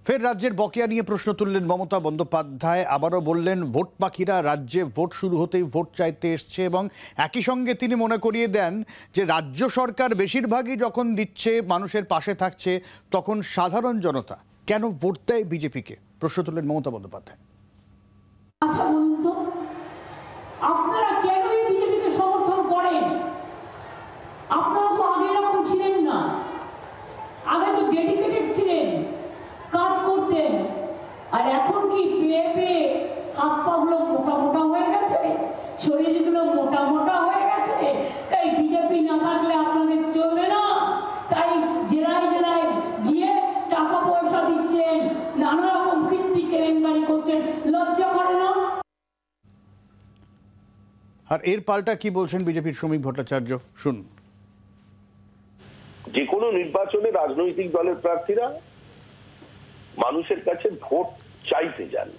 ফের রাজ্যের বকেয়া নিয়ে প্রশ্ন তুললেন মমতা বন্দ্যোপাধ্যায়। আবারও বললেন ভোট পাখিরা রাজ্যে ভোট শুরু হতেই ভোট চাইতে এসছে এবং একই সঙ্গে তিনি মনে করিয়ে দেন যে রাজ্য সরকার বেশিরভাগই যখন দিচ্ছে, মানুষের পাশে থাকছে, তখন সাধারণ জনতা কেন ভোট দেয় বিজেপিকে? প্রশ্ন তুললেন মমতা বন্দ্যোপাধ্যায়। আচ্ছা বলুন তো, আপনারা কেন বিজেপিকে সমর্থন করেন? আপনারা তো আগে এরকম ছিলেন না। আগে তো ডেডিকেটেড ছিলেন, কাজ করতেন। আর এখন কি পেয়ে পেয়ে হাত পাগুলো মোটা মোটা হয়ে গেছে, শরীরগুলো মোটা মোটা হয়ে গেছে, তাই বিজেপি না থাকলে আপনাদের চলবে না। তাই জেলায় জেলায় গিয়ে টাকা পয়সা দিচ্ছেন, নানা রকম কীর্তি কেলেঙ্কারি করছেন, লজ্জা করে না? আর এর পাল্টা কি বলছেন বিজেপির শ্রমিক ভট্টাচার্য, শুনুন। যে কোনো নির্বাচনে রাজনৈতিক দলের প্রার্থীরা মানুষের কাছে ভোট চাইতে যান,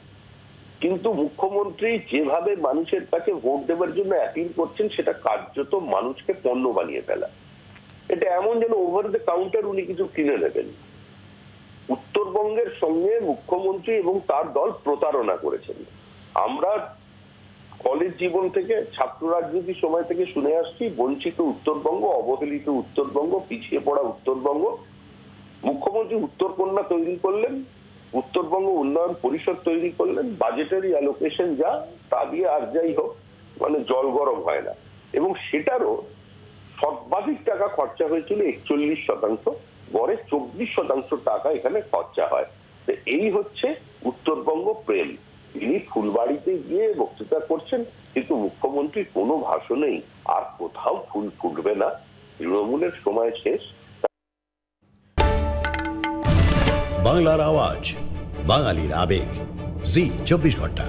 কিন্তু মুখ্যমন্ত্রী যেভাবে মানুষের কাছে ভোট দেওয়ার জন্য অ্যাপিল করছেন সেটা কার্যত মানুষকে পণ্য বানিয়ে ফেলা। এটা এমন যেন ওভার দ্য কাউন্টার উনি কিছু কিনে নেবেন। উত্তরবঙ্গের সঙ্গে মুখ্যমন্ত্রী এবং তার দল প্রতারণা করেছেন। আমরা কলেজ জীবন থেকে, ছাত্র রাজনীতির সময় থেকে শুনে আসছি, বঞ্চিত উত্তরবঙ্গ, অবহেলিত উত্তরবঙ্গ, পিছিয়ে পড়া উত্তরবঙ্গ। মুখ্যমন্ত্রী উত্তরকন্যা তৈরি করলেন, উত্তরবঙ্গ উন্নয়ন পরিষদ তৈরি করলেন, বাজেটারি অ্যালোকেশন যা তা দিয়ে আর যাই হোক মানে জল গরম হয় না। এবং সেটারও সর্বাধিক টাকা খরচা হয়েছিল 41%, গড়ে 24% টাকা এখানে খরচা হয়। এই হচ্ছে উত্তরবঙ্গ প্রেম। তিনি ফুলবাড়িতে গিয়ে বক্তৃতা করছেন, কিন্তু মুখ্যমন্ত্রীর কোনো ভাষণেই আর কোথাও ফুল ফুটবে না। তৃণমূলের সময় শেষ। বাংলার আওয়াজ, বাঙালির আবেগ, জি 24 ঘন্টা।